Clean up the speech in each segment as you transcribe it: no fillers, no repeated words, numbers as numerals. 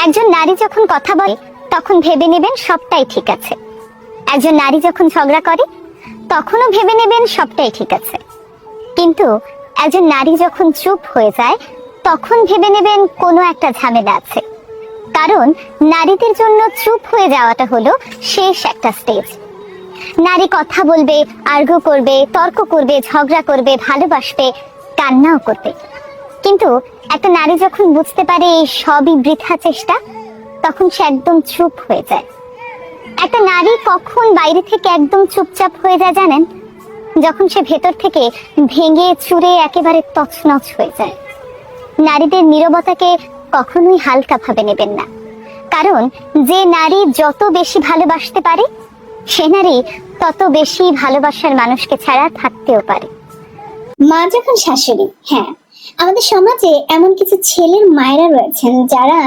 একজন নারী যখন কথা বলে তখন ভেবে নেবেন সবটাই ঠিক আছে। একজন নারী যখন ঝগড়া করে তখনও ভেবে নেবেন সবটাই ঠিক আছে। কিন্তু একজন নারী যখন চুপ হয়ে যায় তখন ভেবে নেবেন কোনো একটা ঝামেলা আছে। কারণ নারীদের জন্য চুপ হয়ে যাওয়াটা হলো শেষ একটা স্টেজ। নারী কথা বলবে, আর্গু করবে, তর্ক করবে, ঝগড়া করবে, ভালোবাসবে, কান্নাও করবে। কিন্তু একটা নারী যখন বুঝতে পারে এই সবই বৃথা চেষ্টা, তখন সে একদম চুপ হয়ে যায়। একটা নারী কখন বাইরে থেকে একদম চুপচাপ হয়ে যায় জানেন? যখন সে ভেতর থেকে ভেঙে চুরে একেবারে তছনছ হয়ে যায়। নারীদের নীরবতাকে কখনোই হালকা ভাবে নেবেন না। কারণ যে নারী যত বেশি ভালোবাসতে পারে সে নারী তত বেশি ভালোবাসার মানুষকে ছাড়া থাকতেও পারে। মা যখন শাশুড়ি, হ্যাঁ, আমাদের সমাজে এমন কিছু ছেলের মায়েরা রয়েছেন যারা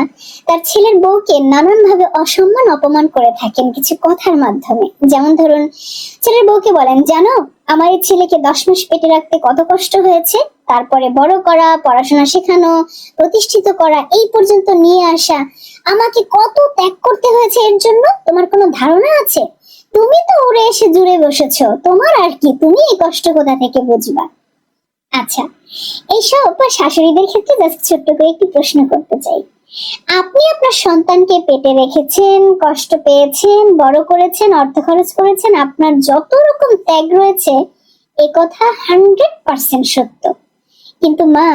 তার ছেলের বউকে নানান ভাবে অসম্মান অপমান করে থাকেন কিছু কথার মাধ্যমে। যেমন ধরুন, ছেলের বউকে বলেন, জানো আমার এই ছেলেকে 10 মাস পেটে রাখতে কত কষ্ট হয়েছে, তারপরে বড় করা, পড়াশোনা শেখানো, প্রতিষ্ঠিত করা, এই পর্যন্ত নিয়ে আসা, আমাকে কত ত্যাগ করতে হয়েছে এর জন্য, তোমার কোনো ধারণা আছে? তুমি তো উড়ে এসে জুড়ে বসেছো, তোমার আর কি, তুমি এই কষ্ট কোথা থেকে বুঝবা? আচ্ছা, এইসব শাশুড়িদের ক্ষেত্রে জাস্ট ছোট্ট করে একটি প্রশ্ন করতে চাই। আপনি আপনার সন্তানকে পেটে রেখেছেন, কষ্ট পেয়েছেন, বড় করেছেন, অর্থ খরচ করেছেন, আপনার যত রকম ত্যাগ রয়েছে, এ কথা 100% সত্য। কিন্তু মা,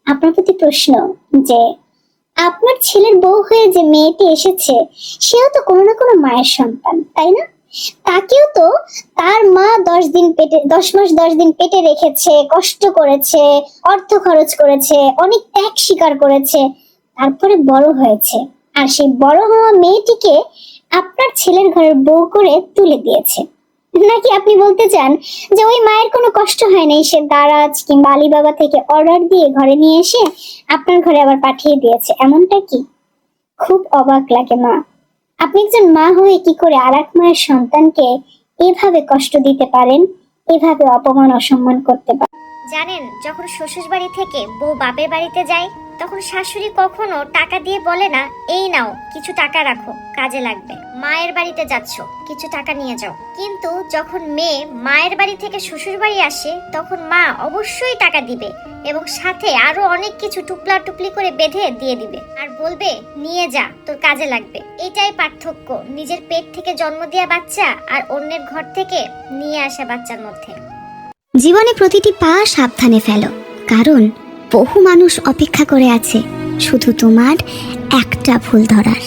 আপনার প্রতি প্রশ্ন, যে আপনার ছেলের বউ হয়ে যে মেয়েটি এসেছে সেও তো কোনো না কোনো মায়ের সন্তান, তাই না? তাকেও তো তার মা 10 মাস 10 দিন পেটে রেখেছে, কষ্ট করেছে, অর্থ খরচ করেছে, অনেক ত্যাগ স্বীকার করেছে, তারপরে বড় হয়েছে। আর সেই বড় হওয়া মেয়েটিকে আপনার ছেলের ঘরের বউ করে তুলে দিয়েছে। নাকি আপনি বলতে চান যে ওই মায়ের কোনো কষ্ট হয় নাই, সে দারাজ কিংবা আলিবাবা থেকে অর্ডার দিয়ে ঘরে নিয়ে এসে আপনার ঘরে আবার পাঠিয়ে দিয়েছে, এমনটা কি? খুব অবাক লাগে মা। আপনি একজন মা হয়ে কি করে আর এক মায়ের সন্তানকে এভাবে কষ্ট দিতে পারেন, এভাবে অপমান অসম্মান করতে পারেন? জানেন, যখন শ্বশুর বাড়ি থেকে বউ বাপের বাড়িতে যায় তখন শাশুড়ি কখনো টাকা দিয়ে বলে না, এই নাও কিছু টাকা রাখো, কাজে লাগবে। মায়ের বাড়িতে যাচ্ছ, কিছু টাকা নিয়ে যাও। কিন্তু যখন মেয়ে মায়ের বাড়ি থেকে শ্বশুর বাড়ি আসে তখন মা অবশ্যই টাকা দিবে এবং সাথে আরো অনেক কিছু টুপলা টুপলি করে বেঁধে দিয়ে দিবে আর বলবে, নিয়ে যা, তোর কাজে লাগবে। এটাই পার্থক্য নিজের পেট থেকে জন্ম দেওয়া বাচ্চা আর অন্যের ঘর থেকে নিয়ে আসা বাচ্চার মধ্যে। জীবনে প্রতিটি পা সাবধানে ফেলো, কারণ বহু মানুষ অপেক্ষা করে আছে শুধু তোমার একটা ভুল ধরার।